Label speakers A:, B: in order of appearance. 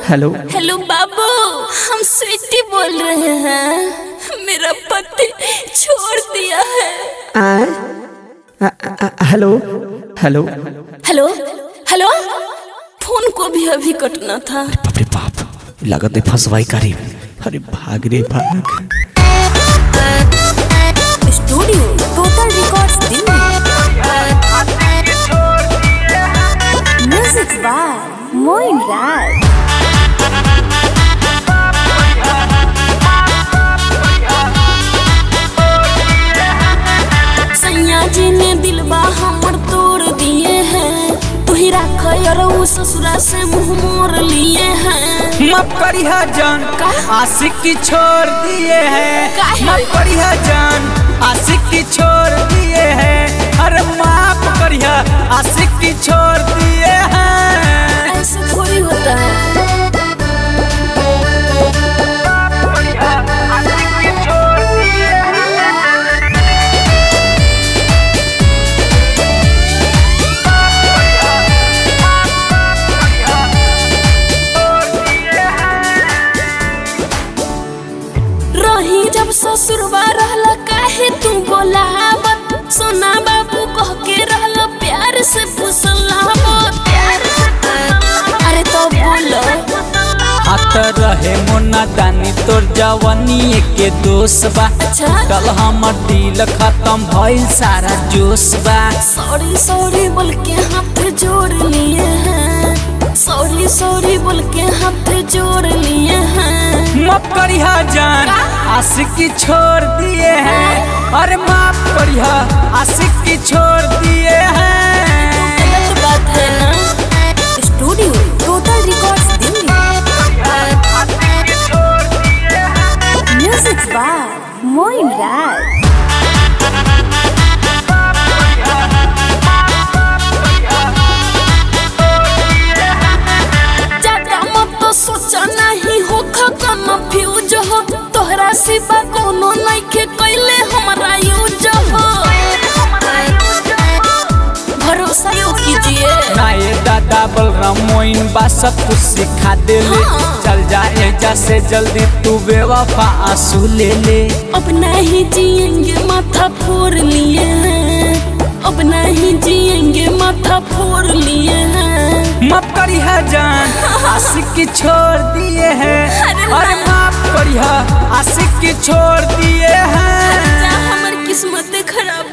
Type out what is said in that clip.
A: Hello
B: hello बाबू, हम sweetie बोल रहे हैं। मेरा पति छोड़ दिया है।
A: Hello hello
B: hello hello, phone को भी अभी कटना था।
A: बाप रे बाप, लागत है फंसवाई करीब। अरे भाग रे भाग।
B: Studio total records Delhi. Music by Moin Raj. सैया जी ने दिलबा हमर तोड़ दिए हैं। तू ही राख ससुरा से मुँह मोड़ लिए हैं।
C: माफ करिया जान आशिक की छोड़ दिए हैं। माफ करिया जान आशिक की छोड़ दिए हैं। अरे माफ करिया आशिक की छोड़ दिए हैं।
B: ऐसे थोड़ी होता है। जब ससुरवा रहला काहे तू बोलावत, सोना बाबू कह के रहला प्यार से फुसलावत। अरे तो बोलो।
C: हाथ रहे मोना दानी तोर जवानी के दोष बा।
B: अच्छा
C: कल हमर दिल खत्म भइल सारा जोश बा।
B: सॉरी सॉरी बोल के हाथ जोड़ लिए हैं। सॉरी सॉरी बोल के हाथ जोड़ लिए हैं।
C: माफ करिया जान आशिक की छोड़ दिए हैं। अरे माफ करिया आशिक की छोड़ दिए हैं।
B: गलत बात है ना। Studio total records Delhi. Music by Moin Raj. सोचा नहीं हो कंफ्यूज हो, तोहरा सिवा कोनो नइखे कइले हमरा यूज हो। भरोसा यो कीजिए
C: ना ये दादा बलराम मोइन बा सब कुछ सिखा दे ले। चल जाए जैसे जल्दी तू बेवफा आंसू ले ले।
B: अब नहीं जिएंगे माथा फोड़ लिए हैं। अब नहीं जिएंगे माथा फोड़ लिए हैं।
C: माफ करिया जान आशिक की छोड़ दिए हैं। अरे माफ करिया आशिक की छोड़ दिए हैं।
B: हमारी किस्मत खराब